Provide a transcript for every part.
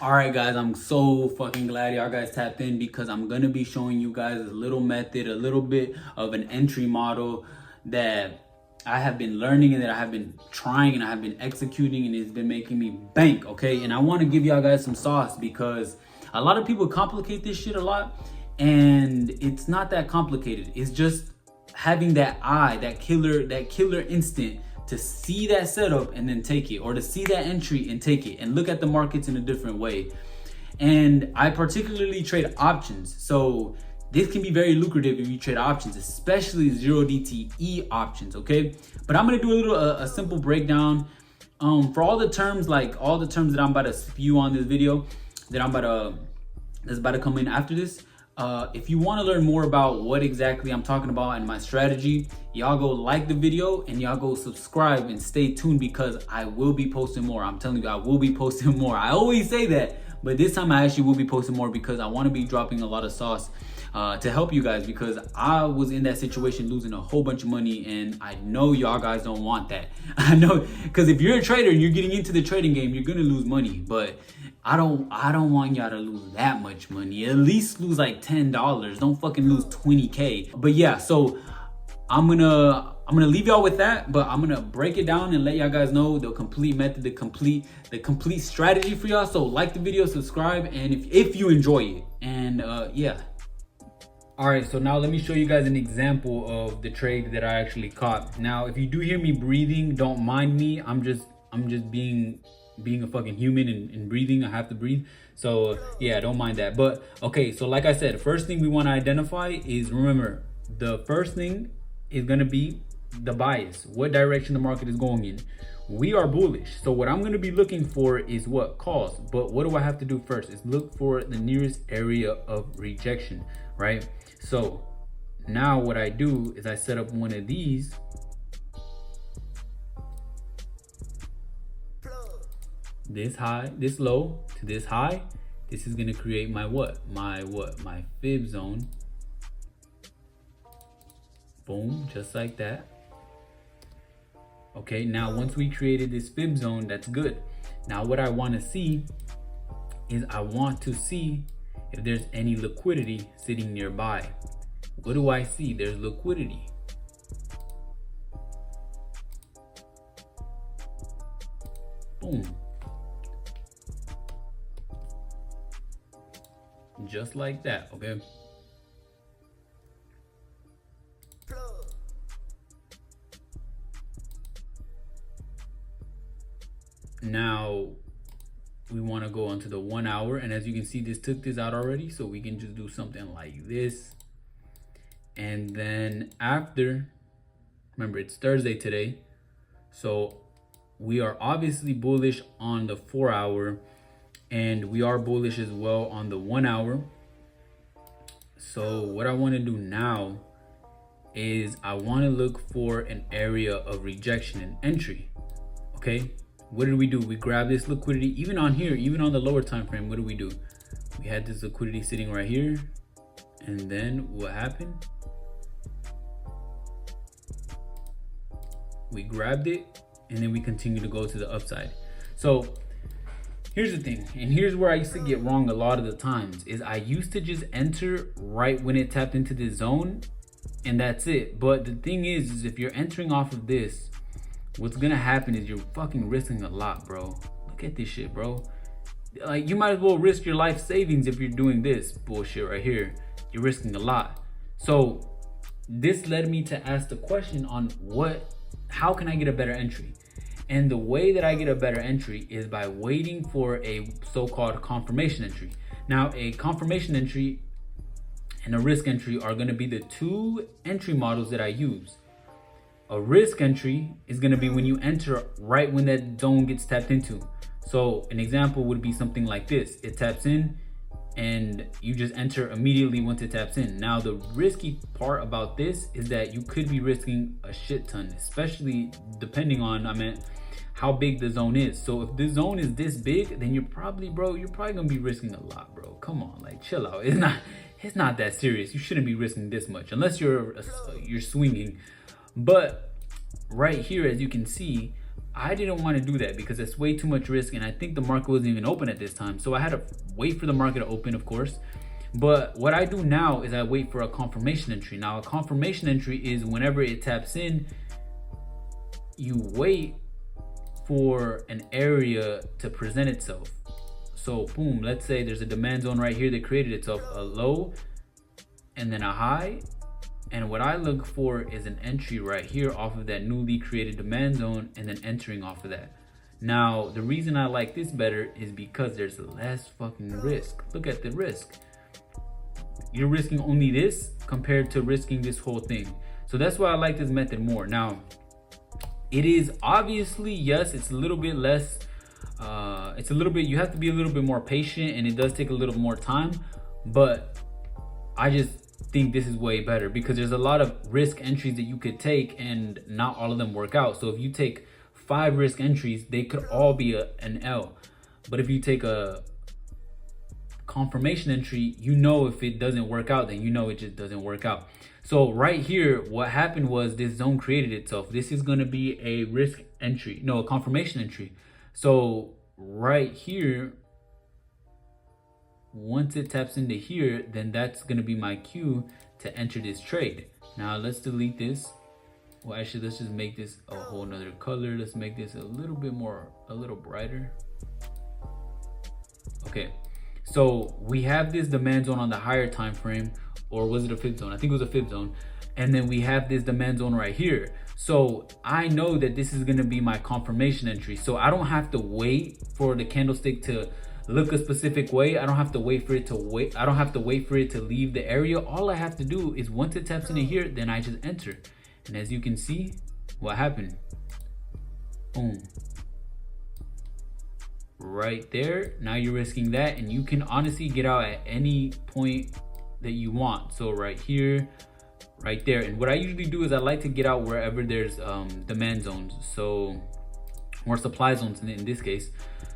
All right, guys, I'm so fucking glad y'all guys tapped in because I'm gonna be showing you guys a little method, a little bit of an entry model that I have been learning and that I have been trying and I have been executing, and it's been making me bank, okay? And I want to give y'all guys some sauce because a lot of people complicate this shit a lot, and it's not that complicated. It's just having that eye, that killer instinct to see that setup and then take it, or to see that entry and take it and look at the markets in a different way. And I particularly trade options, so this can be very lucrative if you trade options, especially 0DTE options, okay? But I'm gonna do a little a simple breakdown for all the terms, like all the terms that I'm about to spew on this video that's about to come in after this. If you want to learn more about what exactly I'm talking about and my strategy, y'all go like the video and y'all go subscribe and stay tuned because I will be posting more. I'm telling you, I will be posting more. I always say that, but this time I actually will be posting more because I want to be dropping a lot of sauce to help you guys, because I was in that situation losing a whole bunch of money, and I know y'all guys don't want that. I know, because if you're a trader and you're getting into the trading game, you're gonna lose money, but I don't want y'all to lose that much money. At least lose like $10. Don't fucking lose 20K. But yeah, so I'm gonna leave y'all with that, but I'm gonna break it down and let y'all guys know the complete method, the complete strategy for y'all. So like the video, subscribe, and if you enjoy it, and yeah. All right, so now let me show you guys an example of the trade that I actually caught. Now, if you do hear me breathing, don't mind me. I'm just being a fucking human and breathing. I have to breathe. So yeah, don't mind that. But okay, so like I said, first thing we want to identify is, remember, the first thing is going to be the bias, what direction the market is going in. We are bullish, so what I'm going to be looking for is what? Calls. But what do I have to do first? Is look for the nearest area of rejection, right? So now what I do is I set up one of these, this high, this low to this high. This is going to create my my fib zone. Boom, just like that. Okay, now once we created this fib zone, that's good. Now what I want to see is I want to see if there's any liquidity sitting nearby. What do I see? There's liquidity. Boom. Just like that, okay? Now we want to go onto the 1 hour, and as you can see, this took this out already, so we can just do something like this. And then after, remember it's Thursday today, so we are obviously bullish on the 4 hour, and we are bullish as well on the 1 hour. So what I want to do now is I want to look for an area of rejection and entry. Okay, what did we do? We grabbed this liquidity, even on here, even on the lower time frame. What do? We had this liquidity sitting right here, and then what happened? We grabbed it, and then we continue to go to the upside. So here's the thing, and here's where I used to get wrong a lot of the times, is I used to just enter right when it tapped into this zone, and that's it. But the thing is if you're entering off of this, what's gonna happen is you're fucking risking a lot, bro. Look at this shit, bro. Like, you might as well risk your life savings if you're doing this bullshit right here. You're risking a lot. So this led me to ask the question on how can I get a better entry? And the way that I get a better entry is by waiting for a so-called confirmation entry. Now, a confirmation entry and a risk entry are going to be the two entry models that I use. A risk entry is going to be when you enter right when that zone gets tapped into. So an example would be something like this. It taps in and you just enter immediately once it taps in. Now, the risky part about this is that you could be risking a shit ton, especially depending on, how big the zone is. So if the zone is this big, then you're probably gonna be risking a lot, bro. Come on, like, chill out. It's not that serious. You shouldn't be risking this much unless you're swinging. But right here, as you can see, I didn't want to do that because it's way too much risk, and I think the market wasn't even open at this time. So I had to wait for the market to open, of course. But what I do now is I wait for a confirmation entry. Now, a confirmation entry is whenever it taps in, you wait for an area to present itself. So boom, let's say there's a demand zone right here that created itself, a low and then a high. And what I look for is an entry right here off of that newly created demand zone and then entering off of that. Now, the reason I like this better is because there's less fucking risk. Look at the risk. You're risking only this compared to risking this whole thing. So that's why I like this method more. Now, it is obviously, yes, it's a little bit less, you have to be a little bit more patient, and it does take a little more time, but I just think this is way better because there's a lot of risk entries that you could take and not all of them work out. So if you take 5 risk entries, they could all be an L. But if you take a confirmation entry, you know if it doesn't work out, then you know it just doesn't work out. So right here, what happened was this zone created itself. This is going to be a risk entry, no, a confirmation entry. So right here, once it taps into here, then that's going to be my cue to enter this trade. Now let's delete this. Well, actually, let's just make this a whole nother color. Let's make this a little bit more, a little brighter. Okay, so we have this demand zone on the higher time frame, or was it a fib zone? I think it was a fib zone. And then we have this demand zone right here. So I know that this is going to be my confirmation entry. So I don't have to wait for the candlestick to look a specific way. I don't have to wait for it to wait. I don't have to wait for it to leave the area. All I have to do is once it taps into here, then I just enter. And as you can see, what happened? Boom. Right there. Now you're risking that, and you can honestly get out at any point that you want. So right here, right there. And what I usually do is I like to get out wherever there's demand zones, so, or supply zones in this case.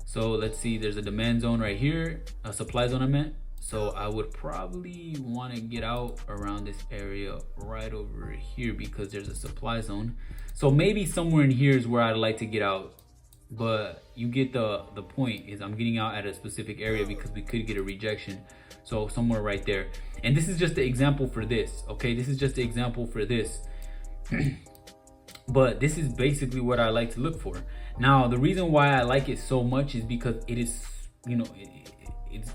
So let's see, there's a demand zone right here, a supply zone I meant. So I would probably want to get out around this area right over here because there's a supply zone. So maybe somewhere in here is where I'd like to get out. But you get the point, is I'm getting out at a specific area because we could get a rejection. So somewhere right there. And this is just the example for this, okay? This is just the example for this. But this is basically what I like to look for. Now, the reason why I like it so much is because it is, you know,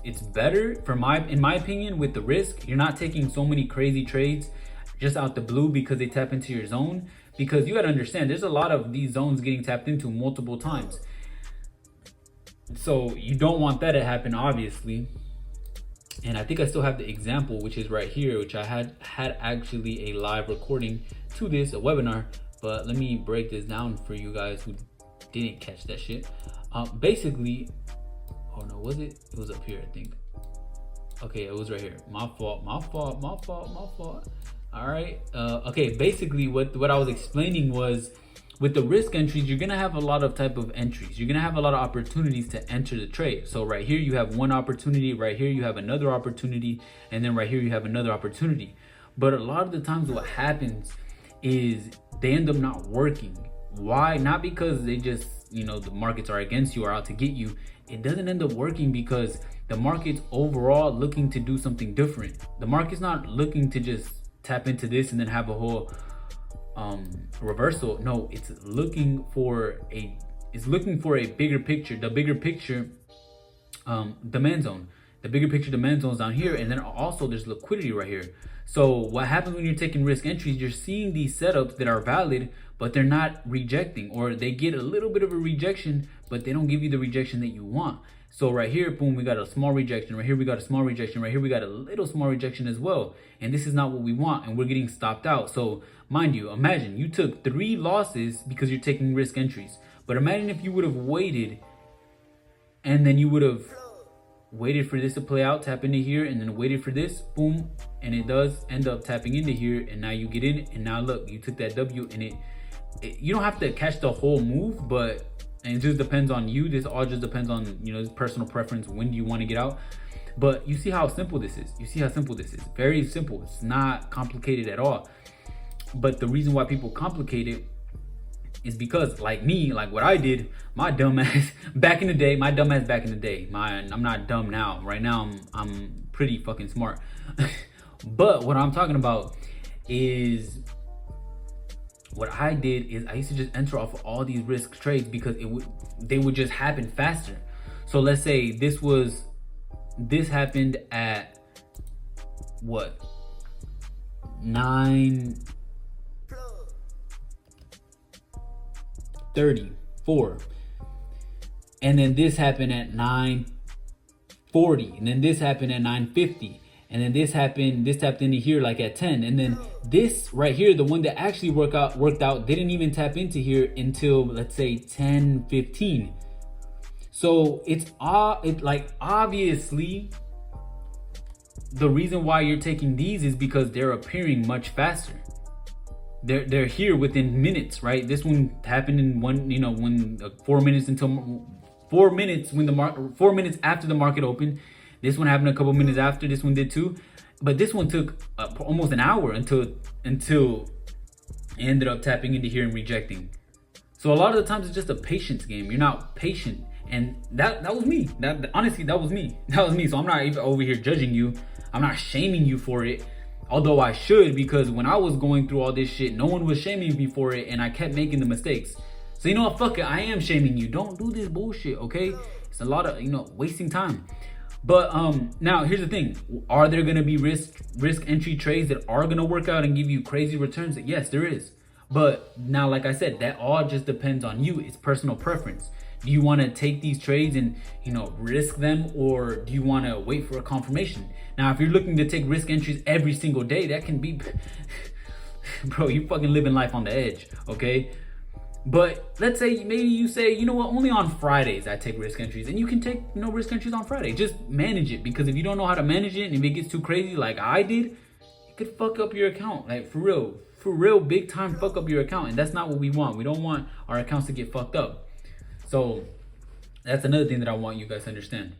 it's better in my opinion with the risk. You're not taking so many crazy trades just out the blue because they tap into your zone. Because you got to understand, there's a lot of these zones getting tapped into multiple times. So you don't want that to happen, obviously. And I think I still have the example, which is right here, which I had actually a live recording to this, a webinar. But let me break this down for you guys who didn't catch that shit. Basically, oh no, was it? It was up here, I think. Okay, it was right here. My fault. All right. Okay, basically what I was explaining was, with the risk entries, you're gonna have a lot of type of entries. You're gonna have a lot of opportunities to enter the trade. So right here you have one opportunity, right here you have another opportunity, and then right here you have another opportunity. But a lot of the times what happens is they end up not working. Why? Not because they just, you know, the markets are against you or out to get you. It doesn't end up working because the market's overall looking to do something different. The market's not looking to just tap into this and then have a whole reversal. No, it's looking for a bigger picture. The bigger picture demand zone. The bigger picture demand zone is down here, and then also there's liquidity right here. So what happens when you're taking risk entries, you're seeing these setups that are valid, but they're not rejecting, or they get a little bit of a rejection, but they don't give you the rejection that you want. So right here, boom, we got a small rejection. Right here, we got a small rejection. Right here, we got a little small rejection as well. And this is not what we want, and we're getting stopped out. So mind you, imagine you took 3 losses because you're taking risk entries. But imagine if you would have waited, and then you would have waited for this to play out, tap into here, and then waited for this, boom, and it does end up tapping into here, and now you get in, and now look, you took that W, and you don't have to catch the whole move, but and it just depends on you. This all just depends on, you know, personal preference. When do you want to get out? But you see how simple this is. You see how simple this is. Very simple. It's not complicated at all. But the reason why people complicate it is because like me, like what I did, my dumb ass back in the day, I'm not dumb now. Right now I'm pretty fucking smart. But what I'm talking about is what I did is I used to just enter off of all these risk trades because they would just happen faster. So let's say this happened at what, 9:34, and then this happened at 9:40, and then this happened at 9:50, and then this tapped into here like at 10, and then this right here, the one that actually worked out, didn't even tap into here until let's say 10:15. So it's like obviously the reason why you're taking these is because they're appearing much faster. They're here within minutes, right? This one happened in when 4 minutes after the market opened. This one happened a couple minutes after. This one did too, but this one took almost an hour until it ended up tapping into here and rejecting. So a lot of the times it's just a patience game. You're not patient, and that was me. Honestly, that was me. So I'm not even over here judging you. I'm not shaming you for it. Although I should, because when I was going through all this shit, no one was shaming me for it, and I kept making the mistakes. So you know what, fuck it, I am shaming you. Don't do this bullshit, okay? It's a lot of, wasting time. But now here's the thing. Are there gonna be risk entry trades that are gonna work out and give you crazy returns? Yes, there is. But now, like I said, that all just depends on you. It's personal preference. Do you want to take these trades and risk them, or do you want to wait for a confirmation? Now, if you're looking to take risk entries every single day, that can be bro, you fucking living life on the edge, okay? But let's say maybe you say, you know what, only on Fridays I take risk entries, and you can take risk entries on Friday. Just manage it, because if you don't know how to manage it and if it gets too crazy like I did, it could fuck up your account. Like for real, big time fuck up your account, and that's not what we want. We don't want our accounts to get fucked up. So that's another thing that I want you guys to understand.